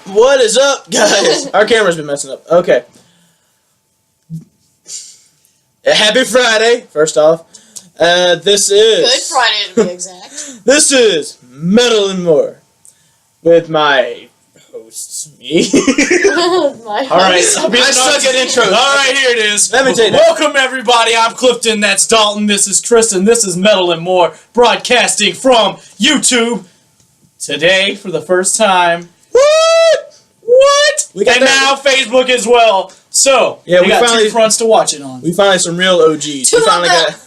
What is up, guys? Our camera's been messing up. Okay. Happy Friday, first off. This is... Good Friday, to be exact. This is Metal and More. With my hosts, me. Alright, I suck at intros. Alright, here it is. Let me take that. Welcome, everybody. I'm Clifton. That's Dalton. This is Kristen. This is Metal and More, broadcasting from YouTube. Today, for the first time... What? We got and now Facebook as well. So, yeah, we got two fronts to watch it on. We finally some real OGs.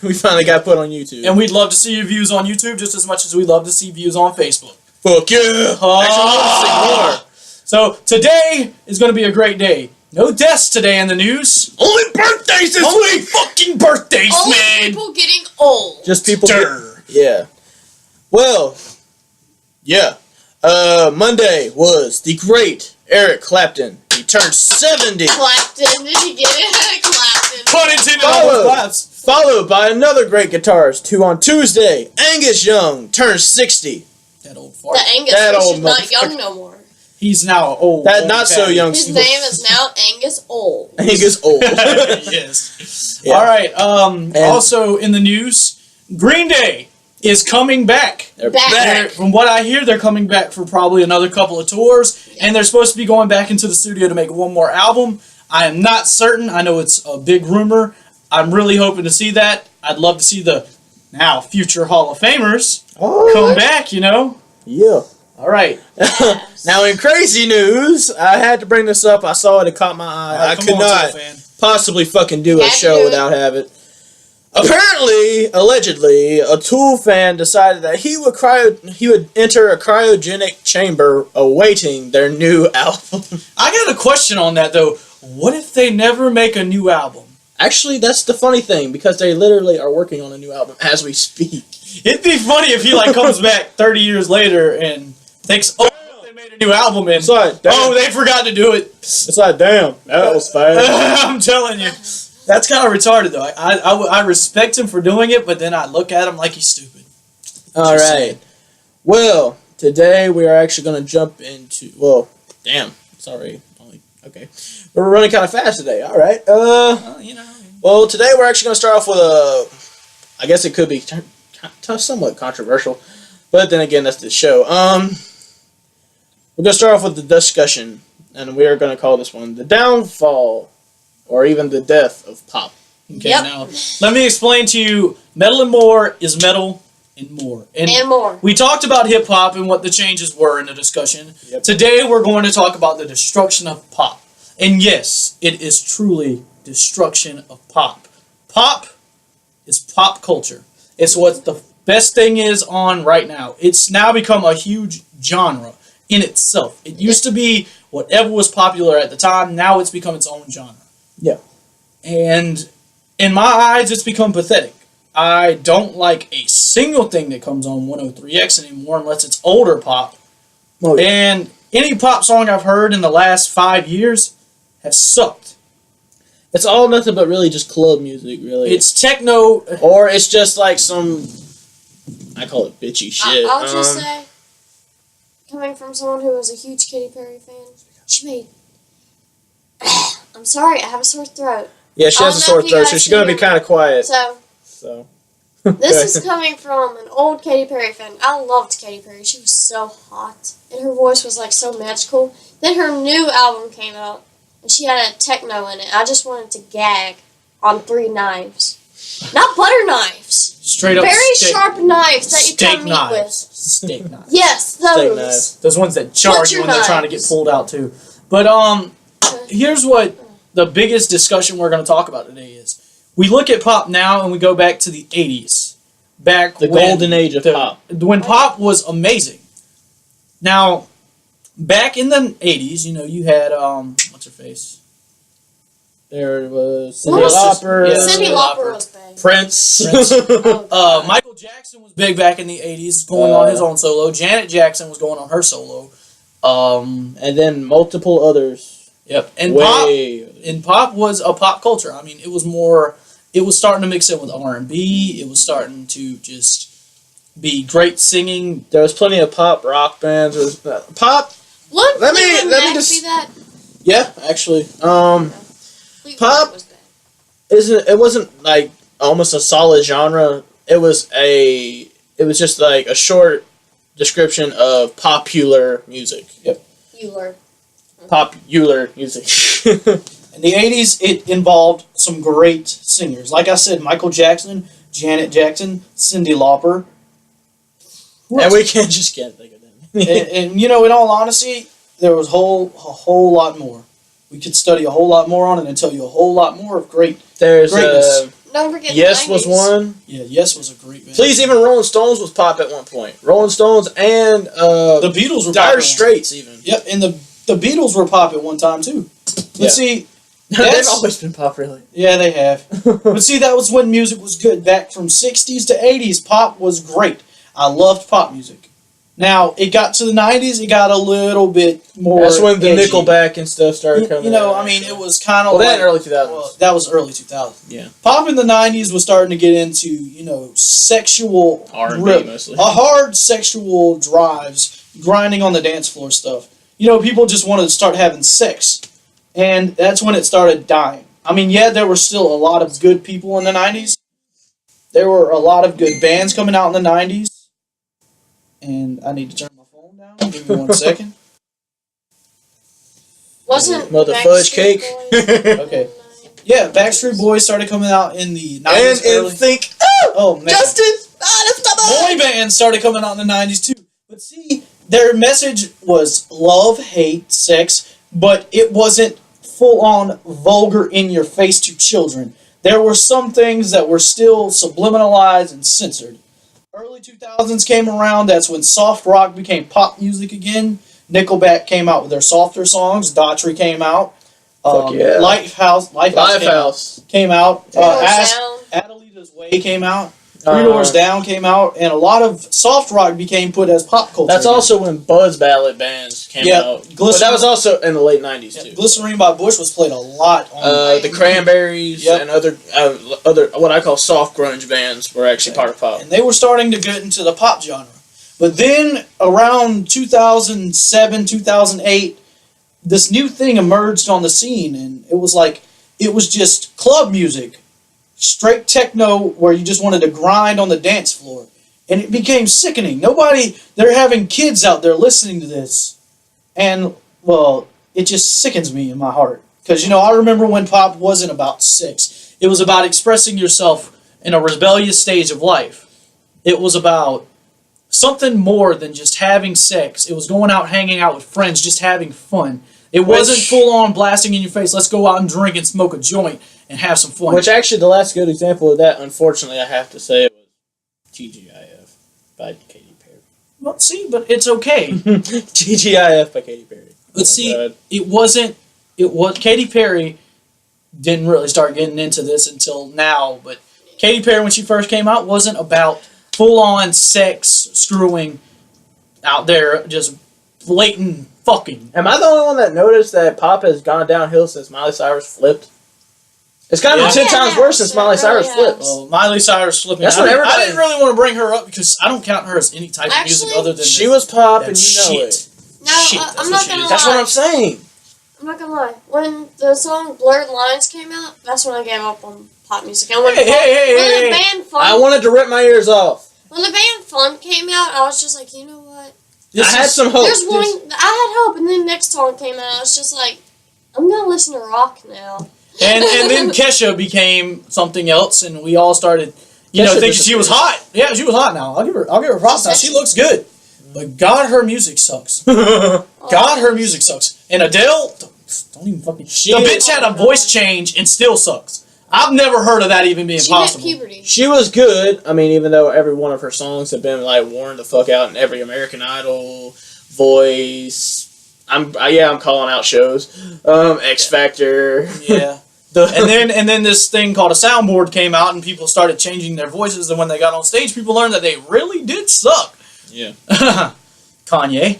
We finally got put on YouTube. And we'd love to see your views on YouTube just as much as we love to see views on Facebook. Fuck yeah! Actually, so, today is going to be a great day. No deaths today in the news. Only birthdays this week! Fucking birthdays, Only man! people getting old. Just people. Yeah. Well, yeah. Monday was the great Eric Clapton. He turned 70. Clapton, did you get it? Clapton. Pun intended on those claps. Followed by another great guitarist who on Tuesday, Angus Young, turned 60. That old fart. The Angus, That which old is not young no more. He's now old. That not so young. His name is now Angus Old. Angus Old. Yes. Yeah. All right. Also in the news, Green Day is coming back. They're Back. From what I hear, they're coming back for probably another couple of tours, and they're supposed to be going back into the studio to make one more album. I am not certain. I know it's a big rumor. I'm really hoping to see that. I'd love to see the now future Hall of Famers come back, you know? Yeah. All right. Yes. Now, in crazy news, I had to bring this up. I saw it. It caught my eye. I could not possibly fucking do a show without having it. Apparently, allegedly, a Tool fan decided that he would enter a cryogenic chamber awaiting their new album. I got a question on that, though. What if they never make a new album? Actually, that's the funny thing, because they literally are working on a new album as we speak. It'd be funny if he comes back 30 years later and thinks, oh, they made a new album and they forgot to do it. It's like, damn, that was fast. I'm telling you. That's kind of retarded, though. I respect him for doing it, but then I look at him like he's stupid. All right. Well, today we are actually going to jump into... Well, damn. Sorry. Okay. We're running kind of fast today. All right. Well, today we're actually going to start off with a... I guess it could be somewhat controversial, but then again, that's the show. We're going to start off with the discussion, and we are going to call this one The Downfall or even the Death of Pop. Okay, now, let me explain to you, Metal and More is metal and more. And more. We talked about hip-hop and what the changes were in the discussion. Yep. Today, we're going to talk about the destruction of pop. And yes, it is truly destruction of pop. Pop is pop culture. It's what the best thing is on right now. It's now become a huge genre in itself. It used to be whatever was popular at the time. Now it's become its own genre. Yeah. And in my eyes, it's become pathetic. I don't like a single thing that comes on 103X anymore unless it's older pop. Oh, yeah. And any pop song I've heard in the last 5 years has sucked. It's all nothing but really just club music, really. It's techno. Or it's just like some, I call it bitchy shit. I'll just say, coming from someone who was a huge Katy Perry fan, she made... I'm sorry, I have a sore throat. Yeah, she has a sore throat, so she's going to be kind of quiet. So. This is coming from an old Katy Perry fan. I loved Katy Perry. She was so hot, and her voice was so magical. Then her new album came out, and she had a techno in it. I just wanted to gag on 3 knives. Not butter knives. Straight up very sharp knives that you can meat with. Steak knives. Yes, those. Those ones that charge you when they're trying to get pulled out too. But here's what the biggest discussion we're going to talk about today is. We look at pop now and we go back to the 80s. Back the golden age of pop. When pop was amazing. Now, back in the 80s, you had, what's her face? There was Cyndi Lauper. Yeah, Cyndi Lauper was big. Prince. Michael Jackson was big back in the 80s, going on his own solo. Janet Jackson was going on her solo. And then multiple others. Yep. And pop was a pop culture. I mean, it was starting to mix in with R&B. It was starting to just be great singing. There was plenty of pop rock bands. Pop Let me just be that. Yeah, actually. Fleetwood Pop was bad. it wasn't like almost a solid genre. It was just like a short description of popular music. Yep. Popular music. In the 80s, it involved some great singers. Like I said, Michael Jackson, Janet Jackson, Cyndi Lauper. And we can't just get think of them. and in all honesty, there was a whole lot more. We could study a whole lot more on it and tell you a whole lot more of greatness. Don't forget Yes the 90s. was one. Yeah, Yes was a great band. Please, even Rolling Stones was pop at one point. Rolling Stones and the Beatles were Dire Straits even. Yep, and the Beatles were pop at one time too. But see, they've always been pop, really. Yeah, they have. But see, that was when music was good. Back from 60s to 80s, pop was great. I loved pop music. Now, it got to the 90s, it got a little bit more That's when the edgy. Nickelback and stuff started coming out. I mean, it was kind of that early 2000s. That was early 2000s. Yeah. Pop in the 90s was starting to get into, sexual... R&B mostly. Hard sexual drives, grinding on the dance floor stuff. People just wanted to start having sex. And that's when it started dying. I mean, yeah, there were still a lot of good people in the 90s. There were a lot of good bands coming out in the 90s. And I need to turn my phone down. Give me 1 second. Wasn't Mother fudge cake. Okay. Yeah, Backstreet Boys started coming out in the 90s. And think, man. Justin! That's Boy bands started coming out in the 90s too. But see, their message was love, hate, sex, but it wasn't full-on vulgar in-your-face to children. There were some things that were still subliminalized and censored. Early 2000s came around, that's when soft rock became pop music again. Nickelback came out with their softer songs. Daughtry came out. Lifehouse came out. Adelita's Way came out. Three Doors Down came out. And a lot of soft rock became put as pop culture. That's also when Buzz Ballad bands came out. But that was also in the late 90s, too. Glycerine by Bush was played a lot on the Cranberries and other what I call soft grunge bands were actually part of pop. And they were starting to get into the pop genre. But then, around 2007, 2008, this new thing emerged on the scene, and it was just club music. Straight techno where you just wanted to grind on the dance floor. And it became sickening. They're having kids out there listening to this. And, well, it just sickens me in my heart. Because, I remember when pop wasn't about sex. It was about expressing yourself in a rebellious stage of life. It was about something more than just having sex. It was going out, hanging out with friends, just having fun. It wasn't full-on blasting in your face, let's go out and drink and smoke a joint and have some fun. Which actually, the last good example of that, unfortunately, I have to say, was TGIF by Katy Perry. Well, see, but it's okay. TGIF by Katy Perry. But Katy Perry didn't really start getting into this until now, but Katy Perry, when she first came out, wasn't about full-on sex, screwing out there, just blatant fucking. Am I the only one that noticed that pop has gone downhill since Miley Cyrus flipped? It's gotten 10 times worse since Miley Cyrus flipped. Well, Miley Cyrus flipping. That's what everybody... I didn't really want to bring her up because I don't count her as any type of music other than she was pop and you know it. No, I'm not gonna lie. That's what I'm saying. I'm not gonna lie. When the song Blurred Lines came out, that's when I gave up on pop music. And when the band Fun, I wanted to rip my ears off. When the band Fun came out, I was just like, you know what? I had some hope. I had hope, and then the next song came out, I was just like, I'm gonna listen to rock now. And then Kesha became something else, and we all started, thinking she was hot. Yeah, she was hot now. I'll give her props now. She looks good. But God, her music sucks. God, her music sucks. And Adele, don't even fucking... The bitch had a voice change and still sucks. I've never heard of that even being possible. She hit puberty. She was good. I mean, even though every one of her songs have been, worn the fuck out in every American Idol, Voice... I'm calling out shows. X Factor. Yeah. And then this thing called a soundboard came out, and people started changing their voices. And when they got on stage, people learned that they really did suck. Yeah. Kanye.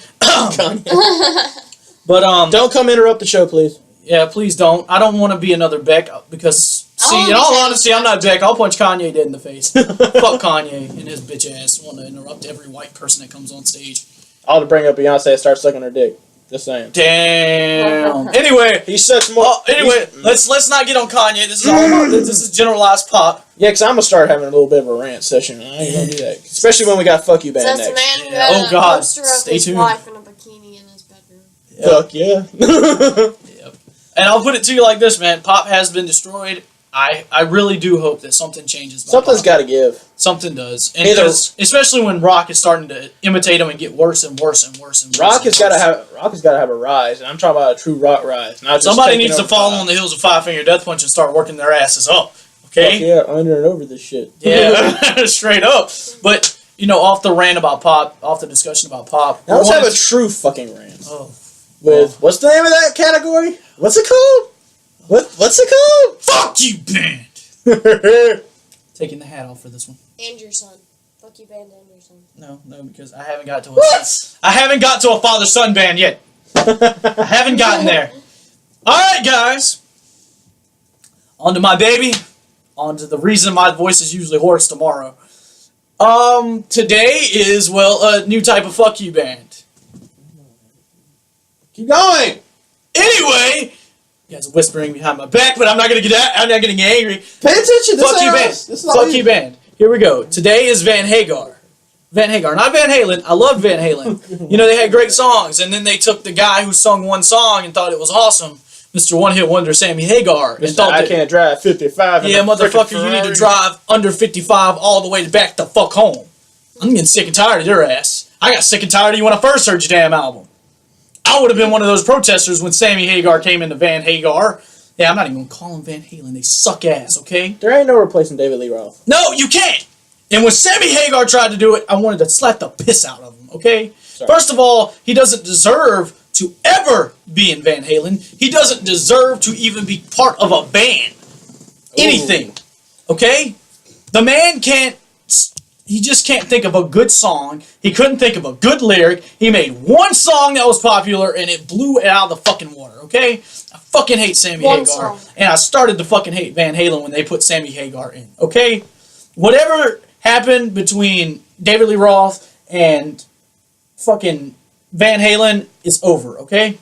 But don't come interrupt the show, please. Yeah, please don't. I don't want to be another Beck because in all honesty, I'm not Beck. I'll punch Kanye dead in the face. Fuck Kanye and his bitch ass. Want to interrupt every white person that comes on stage. I'll bring up Beyonce and start sucking her dick. Just saying. Damn. Anyway, he sucks more. Let's not get on Kanye. This is all. This is generalized pop. Yeah, because I'm gonna start having a little bit of a rant session. I ain't gonna do that, especially when we got "Fuck You" band Says next. the man who Yeah. had a poster of his wife in a bikini in his bedroom. Yep. Fuck yeah. Yep. And I'll put it to you like this, man. Pop has been destroyed. I really do hope that something changes. Something's got to give. Something does, and especially when rock is starting to imitate them and get worse and worse and worse and worse. Rock has got to have a rise, and I'm talking about a true rock rise. Not just somebody needs to fall on the heels of Five Finger Death Punch and start working their asses up. Okay. Fuck yeah, under and over this shit. Yeah, straight up. But off the rant about pop, off the discussion about pop. Now let's have a true fucking rant. Oh. What's the name of that category? What's it called? What's it called? Fuck you, band. Taking the hat off for this one. And your son. Fuck you, band, and your son. No, because I haven't got to I haven't got to a father-son band yet. I haven't gotten there. All right, guys. On to my baby. On to the reason my voice is usually hoarse tomorrow. Today is a new type of fuck you band. Keep going. Anyway. You guys are whispering behind my back, but I'm not gonna get angry. Pay attention. Fuck you, band. Fuck you, band. Here we go. Today is Van Hagar. Van Hagar, not Van Halen. I loved Van Halen. They had great songs, and then they took the guy who sung one song and thought it was awesome, Mr. One Hit Wonder Sammy Hagar, and thought I can't drive 55. Yeah, motherfucker, you need to drive under 55 all the way back the fuck home. I'm getting sick and tired of your ass. I got sick and tired of you when I first heard your damn album. I would have been one of those protesters when Sammy Hagar came into Van Hagar. Yeah, I'm not even going to call him Van Halen. They suck ass, okay? There ain't no replacing David Lee Roth. No, you can't! And when Sammy Hagar tried to do it, I wanted to slap the piss out of him, okay? Sorry. First of all, he doesn't deserve to ever be in Van Halen. He doesn't deserve to even be part of a band. Anything. Okay? The man can't... He just can't think of a good song. He couldn't think of a good lyric. He made one song that was popular, and it blew it out of the fucking water, okay? I fucking hate Sammy Hagar. Song. And I started to fucking hate Van Halen when they put Sammy Hagar in, okay? Whatever happened between David Lee Roth and fucking Van Halen is over, okay?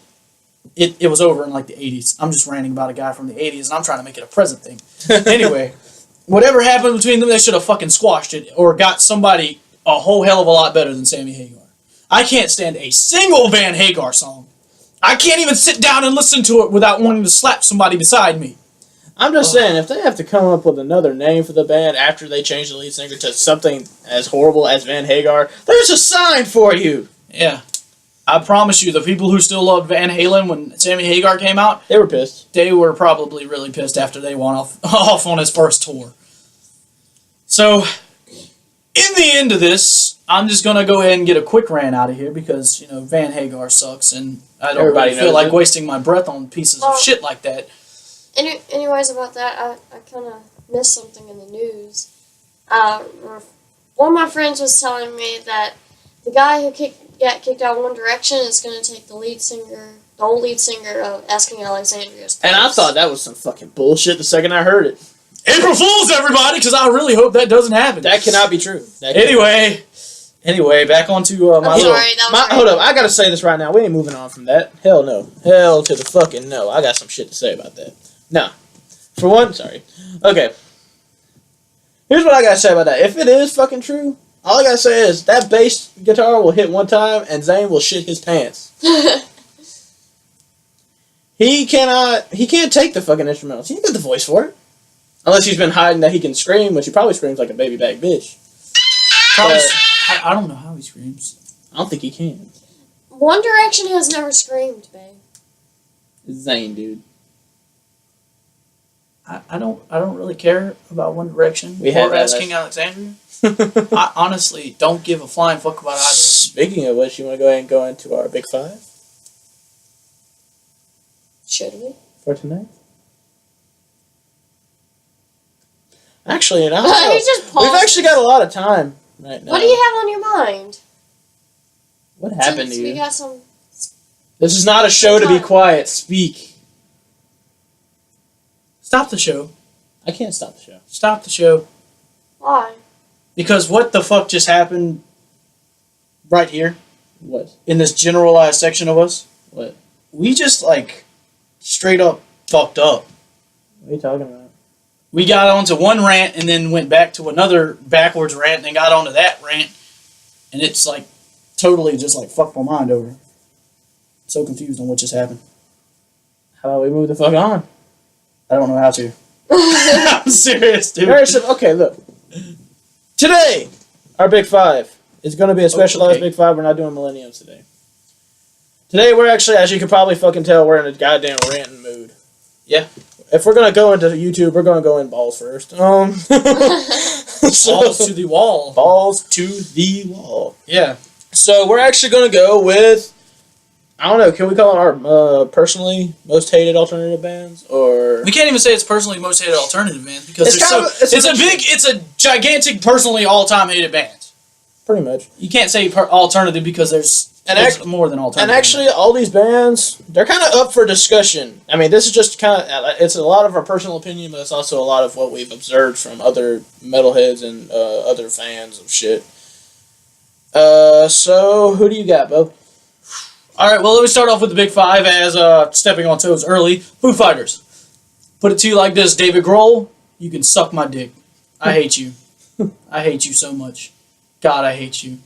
It was over in like the 80s. I'm just ranting about a guy from the 80s, and I'm trying to make it a present thing. Anyway... Whatever happened between them, they should have fucking squashed it or got somebody a whole hell of a lot better than Sammy Hagar. I can't stand a single Van Hagar song. I can't even sit down and listen to it without wanting to slap somebody beside me. I'm just saying, if they have to come up with another name for the band after they change the lead singer to something as horrible as Van Hagar, there's a sign for you. Yeah. I promise you, the people who still loved Van Halen when Sammy Hagar came out, they were pissed. They were probably really pissed after they went off on his first tour. So, in the end of this, I'm just going to go ahead and get a quick rant out of here because, Van Hagar sucks and I don't really feel like wasting my breath on pieces of shit like that. Anyways, about that, I kind of missed something in the news. One of my friends was telling me that the guy who got kicked out of One Direction is going to take the old lead singer of Asking Alexandria's place. And I thought that was some fucking bullshit the second I heard it. April Fools, everybody, because I really hope that doesn't happen. That cannot be true. Anyway, back onto my little... Hold up, I gotta say this right now. We ain't moving on from that. Hell no. Hell to the fucking no. I got some shit to say about that. Nah. For one, sorry. Okay. Here's what I gotta say about that. If it is fucking true, all I gotta say is that bass guitar will hit one time and Zayn will shit his pants. He can't take the fucking instrumentals. He ain't got the voice for it. Unless he's been hiding that he can scream, which he probably screams like a baby back bitch. I don't know how he screams. I don't think he can. One Direction has never screamed, babe. It's Zayn, dude. I don't really care about One Direction or Asking Alexandria. I honestly don't give a flying fuck about either. Speaking of which, you want to go ahead and go into our Big Five? Should we? For tonight? Actually, we've actually got a lot of time right now. What do you have on your mind? What happened to you? We got some... This is not a show to be quiet. Speak. Stop the show. I can't stop the show. Stop the show. Why? Because what the fuck just happened right here? What? In this generalized section of us? What? We just, like, straight up fucked up. What are you talking about? We got onto one rant and then went back to another backwards rant and then got onto that rant. And it's, like, totally just, like, fucked my mind over. So confused on what just happened. How about we move the fuck on? I don't know how to. I'm serious, dude. Okay, look. Today, our Big Five is going to be a specialized Big Five. We're not doing millenniums today. Today, we're actually, as you can probably fucking tell, we're in a goddamn ranting mood. Yeah. If we're going to go into YouTube, we're going to go in balls first. Balls to the wall. Balls to the wall. Yeah. So, we're actually going to go with, I don't know, can we call it our personally most hated alternative bands? Or we can't even say it's personally most hated alternative bands because it's a gigantic personally all-time hated band. Pretty much. You can't say alternative because there's more than alternative. And actually, all these bands, they're kind of up for discussion. I mean, this is just kind of, it's a lot of our personal opinion, but it's also a lot of what we've observed from other metalheads and other fans of shit. So, who do you got, Bo? All right, well, let me start off with the Big Five as stepping on toes early. Foo Fighters. Put it to you like this, David Grohl, you can suck my dick. I hate you. I hate you so much. God, I hate you.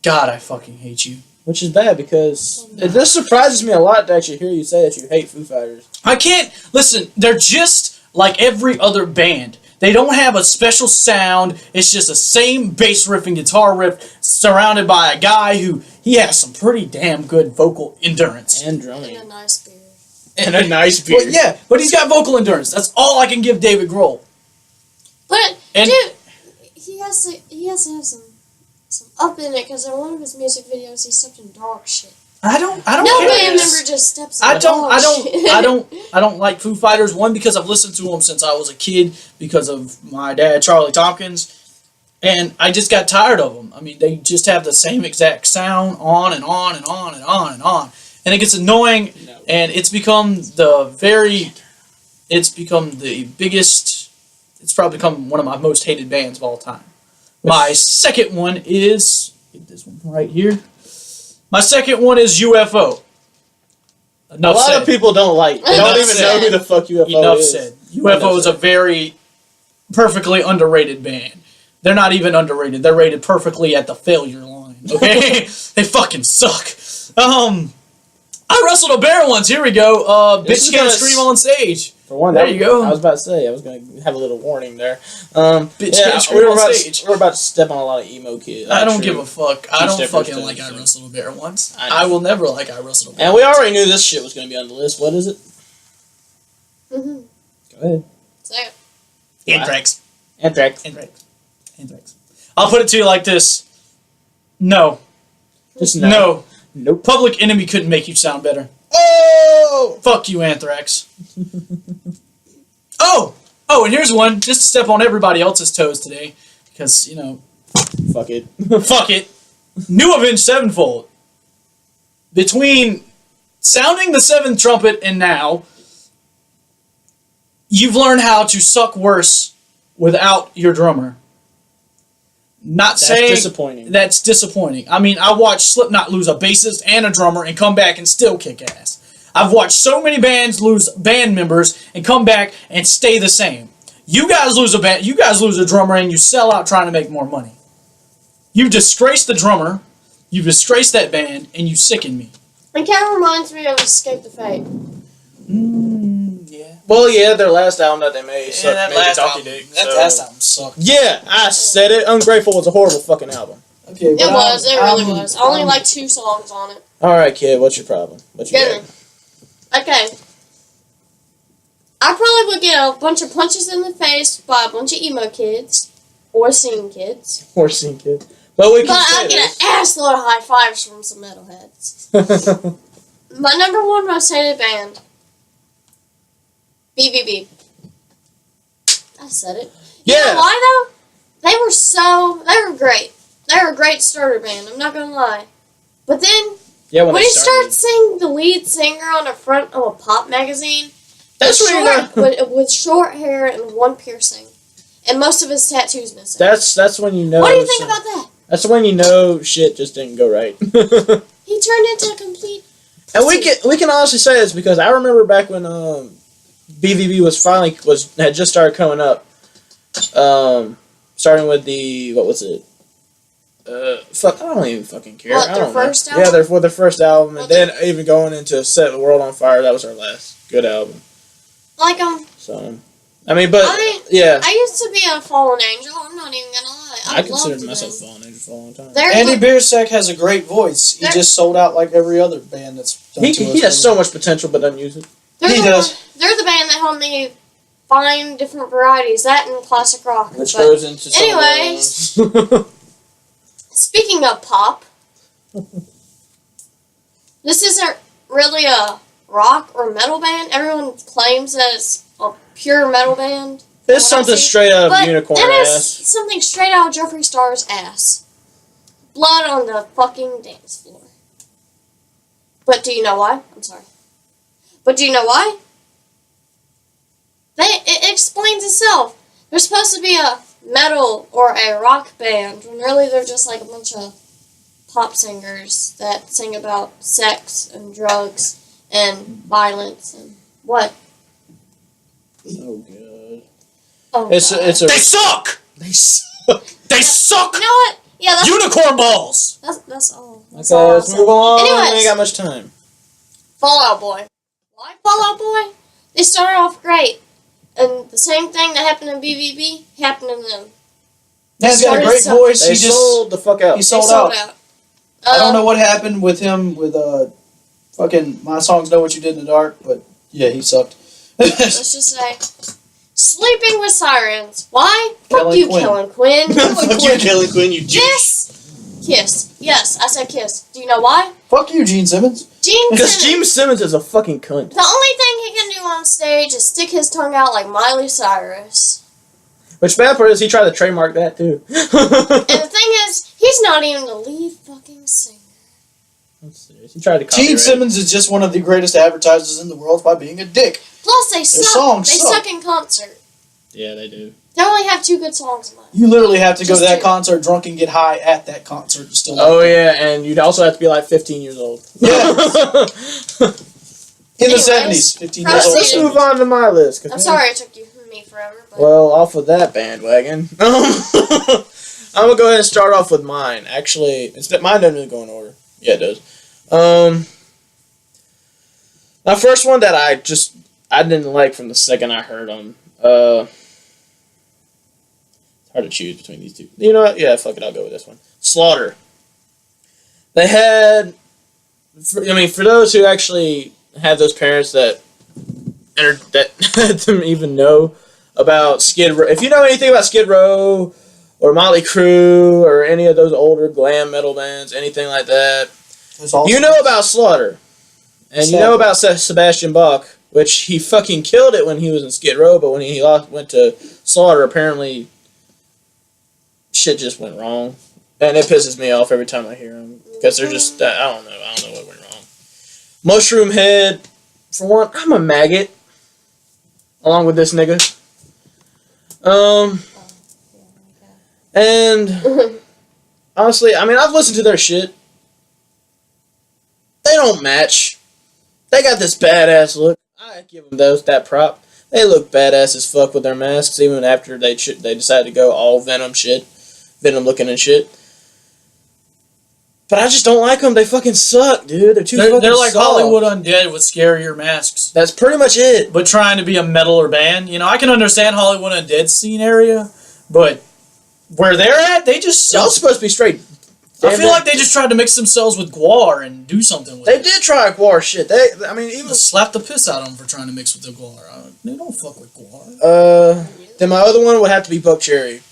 God, I fucking hate you. Which is bad because this surprises me a lot to actually hear you say that you hate Foo Fighters. I can't... Listen, they're just like every other band. They don't have a special sound. It's just the same bass riff and guitar riff surrounded by a guy who... He has some pretty damn good vocal endurance. And drumming. And a nice beard. And a nice beard. Well, yeah, but he's got vocal endurance. That's all I can give David Grohl. But, dude, he has to have some up in it because in one of his music videos he stepped in dog shit. I don't no care. band member just steps in I don't like Foo Fighters. One, because I've listened to them since I was a kid because of my dad, Charlie Tompkins. And I just got tired of them. I mean, they just have the same exact sound on and on and on and on and on. And it gets annoying, and it's become the biggest, it's probably become one of my most hated bands of all time. My second one is, get this one right here. My second one is UFO. A lot of people don't like. They don't even know who the fuck UFO is. Enough said. UFO is a very perfectly underrated band. They're not even underrated. They're rated perfectly at the failure line. Okay? They fucking suck. I wrestled a bear once. Here we go. Bitch can't scream on stage. For one, there you go. I was about to say, I was going to have a little warning there. Bitch can't scream on stage. We're about to step on a lot of emo kids. I don't give a fuck. I don't fucking like I wrestled a bear once. I will never like I wrestled a bear. And we already knew this shit was going to be on the list. What is it? Mm-hmm. Go ahead. Say it. Anthrax. Anthrax. I'll put it to you like this. No. Just no. No. Nope. Public Enemy couldn't make you sound better. Oh! Fuck you, Anthrax. Oh, and here's one, just to step on everybody else's toes today, because, you know... Fuck it. Fuck it. New Avenged Sevenfold. Between sounding the seventh trumpet and now, you've learned how to suck worse without your drummer. That's disappointing. That's disappointing. I mean, I watched Slipknot lose a bassist and a drummer and come back and still kick ass. I've watched so many bands lose band members and come back and stay the same. You guys lose a drummer and you sell out trying to make more money. You've disgraced the drummer, you've disgraced that band, and you sicken me. It kind of reminds me of Escape the Fate. Yeah. Well, yeah, their last album that they made. That last album sucked. Yeah, I said it. Ungrateful was a horrible fucking album. Okay, it really was. I only like 2 songs on it. Alright, kid, what's your problem? What you got? Okay. I probably would get a bunch of punches in the face by a bunch of emo kids. Or scene kids. But I'd get an assload of high fives from some metalheads. My number 1 most hated band. BBB. I said it. Yeah. You know why though? They were great. They were a great starter band, I'm not gonna lie. But then when you start seeing the lead singer on the front of a pop magazine, with short hair and 1 piercing, and most of his tattoos missing. That's when you know. What do you think about that? That's when you know shit just didn't go right. He turned into a complete And we can honestly say this because I remember back when BVB had just started coming up. Starting with what was it? Fuck, I don't even fucking care. What, their first album? Yeah, their first album, and then even going into Set the World on Fire, that was our last good album. Like, So, I mean, but, yeah. I used to be a Fallen Angel, I'm not even gonna lie. I considered myself a Fallen Angel for a long time. Andy Biersack has a great voice. He just sold out like every other band that's done He has so much potential, but doesn't use it. He does. They're the band that helped me find different varieties, that and classic rock. Which goes into some anyways, speaking of pop, this isn't really a rock or metal band. Everyone claims that it's a pure metal band. It's something straight out of Unicorn it is ass. something straight out of Jeffree Star's ass. Blood on the fucking dance floor. But do you know why? I'm sorry. But do you know why? It explains itself. They're supposed to be a metal or a rock band, when really they're just like a bunch of pop singers that sing about sex and drugs and violence and what? Oh, God. Oh, they suck! They suck! They suck! You know what? Yeah, that's Unicorn balls! That's all. That's Okay, all let's move on. Anyways, We ain't got much time. Fall Out Boy. Why Fall Out Boy? They started off great. And the same thing that happened in BVB happened in them. He's got a great voice. He sold the fuck out. He sold out. I don't know what happened with him with fucking My Songs Know What You Did in the Dark, but yeah, he sucked. Let's just say, Sleeping with Sirens. Why? Fuck Kellen you, Quinn. Kellen Quinn. Fuck you, Kellen Quinn, you Kiss. Yes, I said Kiss. Do you know why? Fuck you, Gene Simmons. Because Gene Simmons is a fucking cunt. The only thing he can do on stage is stick his tongue out like Miley Cyrus. Which bad part is he tried to trademark that too. And the thing is, he's not even the lead fucking singer. That's serious. He tried to copyright. Gene Simmons is just one of the greatest advertisers in the world by being a dick. Plus, they suck. They suck in concert. Yeah, they do. They only have 2 good songs left. You literally have to go to that concert drunk and get high at that concert to still. Oh yeah, and you'd also have to be like 15 years old. Yeah. In the 70s, 15 years old. Let's move on to my list. I'm sorry it took me forever. But Well, off of that bandwagon, I'm gonna go ahead and start off with mine. Actually, mine doesn't really go in order. Yeah, it does. My first one that I didn't like from the second I heard them. Hard to choose between these two. You know what? Yeah, fuck it. I'll go with this one. Slaughter. They had... for those who actually had those parents that didn't even know about Skid Row. If you know anything about Skid Row or Motley Crue or any of those older glam metal bands, anything like that, you know about Slaughter. And you know about Sebastian Bach, which he fucking killed it when he was in Skid Row, but when he went to Slaughter, apparently... shit just went wrong, and it pisses me off every time I hear them because they're just I don't know what went wrong. Mushroom Head, for one, I'm a maggot, along with this nigga. And honestly, I mean, I've listened to their shit. They don't match. They got this badass look. I give them that prop. They look badass as fuck with their masks, even after they decided to go all Venom looking and shit. But I just don't like them. They fucking suck, dude. They're like soft. Hollywood Undead with scarier masks. That's pretty much it. But trying to be a metaler band. You know, I can understand Hollywood Undead scene area, but where they're at, they just suck. Y'all supposed to be straight. I feel like they just tried to mix themselves with Guar and do something with it. They did try Guar shit. Even slap the piss out of them for trying to mix with the Guar. They don't fuck with Guar. Then my other one would have to be Buck Cherry.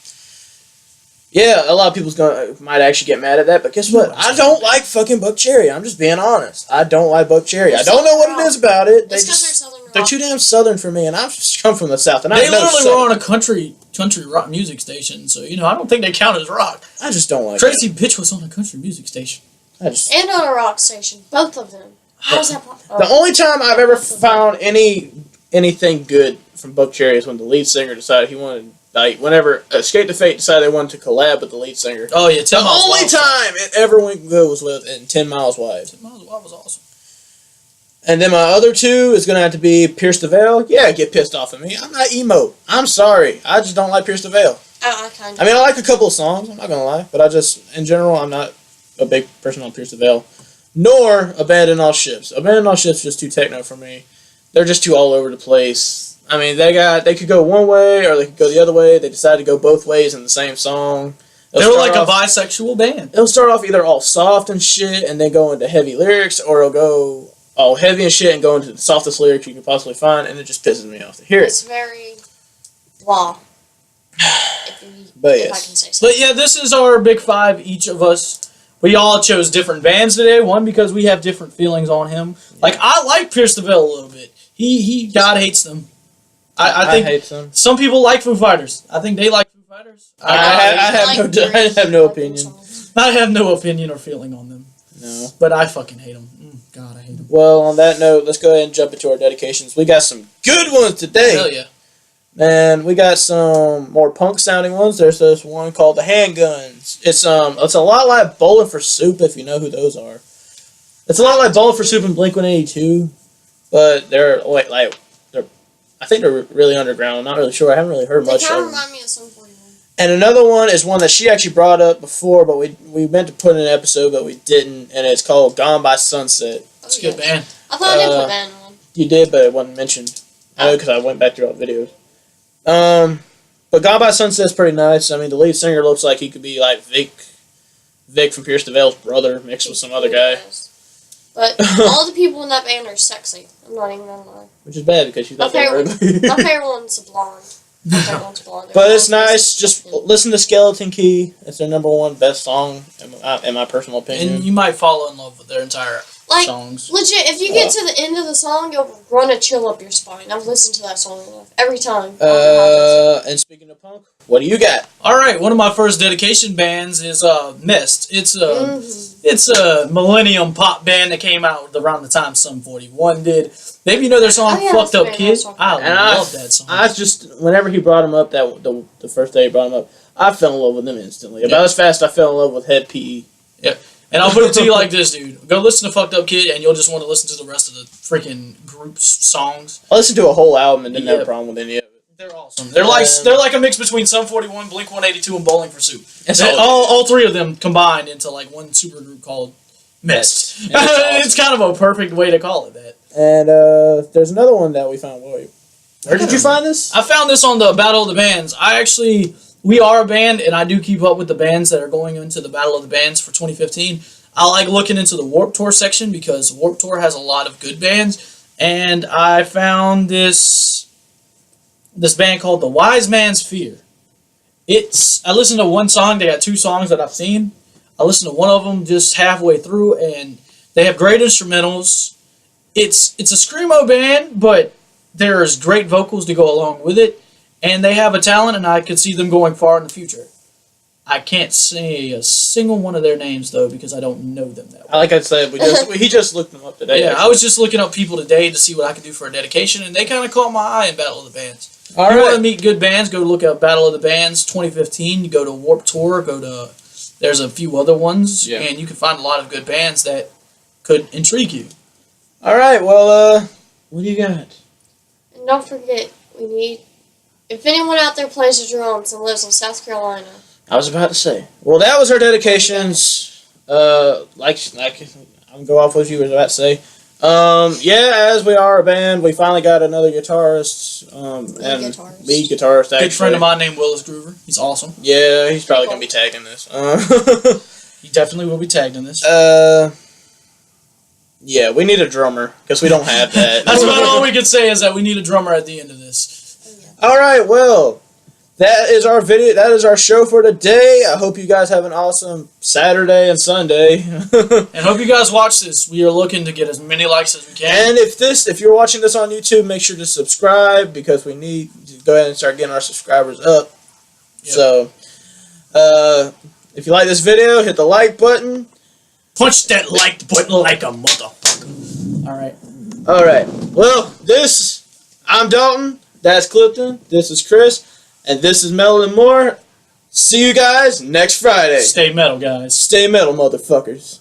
Yeah, a lot of people might actually get mad at that, but guess what? I don't like fucking Buck Cherry. I'm just being honest. I don't like Buck Cherry. I don't know what it is about it. They're too damn southern for me, and I've just come from the south. And they literally were on a country rock music station, so I don't think they count as rock. I just don't like Tracy Bitch was on a country music station. And on a rock station, both of them. How's that possible? The only time I've ever found anything good from Buck Cherry is when the lead singer decided he wanted. Whenever Escape the Fate decided they wanted to collab with the lead singer. Oh, yeah, 10 Miles Wide. The only time it ever went good was in 10 Miles Wide. 10 Miles Wide was awesome. And then my other two is going to have to be Pierce the Veil. Yeah, get pissed off at me. I'm not emo. I'm sorry. I just don't like Pierce the Veil. I mean, I like a couple of songs. I'm not going to lie. But I just, in general, I'm not a big person on Pierce the Veil. Nor Abandon All Ships. Abandon All Ships is just too techno for me. They're just too all over the place. I mean, they could go one way or they could go the other way. They decided to go both ways in the same song. They were like a bisexual band. It'll start off either all soft and shit and then go into heavy lyrics, or it'll go all heavy and shit and go into the softest lyrics you can possibly find, and it just pisses me off to hear it. It's very blah. But if I can say so. But yeah, this is our big five, each of us. We all chose different bands today. One, because we have different feelings on him. Like, I like Pierce the Veil a little bit. God hates them. I think hate them. Some people like Foo Fighters. I think they like Foo Fighters. I have no opinion. I have no opinion or feeling on them. No. But I fucking hate them. God, I hate them. Well, on that note, let's go ahead and jump into our dedications. We got some good ones today. Hell yeah. And we got some more punk sounding ones. There's this one called the Handguns. It's a lot like Bowling for Soup, if you know who those are. It's a lot like Bowling for Soup and Blink-182, but I think they're really underground. I'm not really sure. I haven't really heard much of them. They kind of remind me of Sum 41. And another one is one that she actually brought up before, but we meant to put in an episode, but we didn't, and it's called Gone by Sunset. It's a good band. I thought I did put that in one. You did, but it wasn't mentioned. I know because I went back through all the videos. But Gone by Sunset's pretty nice. I mean, the lead singer looks like he could be like Vic from Pierce the Veil's brother mixed with some other guy. But all the people in that band are sexy. I'm not even gonna lie. Which is bad because you thought they were ugly. My favorite one's a blonde. But it's nice. Just listen to Skeleton Key. It's their number one best song, in my personal opinion. And you might fall in love with their entire songs. Legit, if you get to the end of the song, you'll run a chill up your spine. I've listened to that song enough. Every time. And speaking of punk, what do you got? Alright, one of my first dedication bands is Mest. It's a millennium pop band that came out around the time Sum 41 did. Maybe you know their song Fucked Up Kid? I love that song. I just, whenever he brought him up, the first day he brought him up, I fell in love with him instantly. About as fast I fell in love with Head PE. Yep. And I'll put it to you like this, dude. Go listen to Fucked Up Kid, and you'll just want to listen to the rest of the freaking group's songs. I listened to a whole album and didn't have a problem with any of it. They're awesome. They're like a mix between Sum 41, Blink-182, and Bowling for Soup. All three of them combined into like one super group called Mest. It's kind of a perfect way to call it that. And there's another one that we found. Where did you find this? I found this on the Battle of the Bands. We are a band, and I do keep up with the bands that are going into the Battle of the Bands for 2015. I like looking into the Warped Tour section because Warped Tour has a lot of good bands, and I found this band called The Wise Man's Fear. I listened to one song. They got two songs that I've seen. I listened to one of them just halfway through, and they have great instrumentals. It's a screamo band, but there's great vocals to go along with it. And they have a talent, and I could see them going far in the future. I can't say a single one of their names, though, because I don't know them that well. Like I said, he just looked them up today. Yeah, actually. I was just looking up people today to see what I could do for a dedication, and they kind of caught my eye in Battle of the Bands. If you want to meet good bands, go look up Battle of the Bands 2015. You go to Warped Tour, there's a few other ones, and you can find a lot of good bands that could intrigue you. All right, well, what do you got? And don't forget, if anyone out there plays the drums and lives in South Carolina. I was about to say. Well, that was our dedications. Like I'm go off what you were about to say. As we are a band, we finally got another guitarist. Lead guitarist. Actually. Good friend of mine named Willis Groover. He's awesome. Yeah, he's probably gonna be tagging this. He definitely will be tagged in this. Yeah, we need a drummer because we don't have that. That's about all we could say is that we need a drummer at the end of this. All right, well, that is our video. That is our show for today. I hope you guys have an awesome Saturday and Sunday. And hope you guys watch this. We are looking to get as many likes as we can. And if you're watching this on YouTube, make sure to subscribe because we need to go ahead and start getting our subscribers up. Yep. So, if you like this video, hit the like button. Punch that like button like a motherfucker. All right. Well, I'm Dalton. That's Clifton. This is Chris. And this is Metal and More. See you guys next Friday. Stay metal, guys. Stay metal, motherfuckers.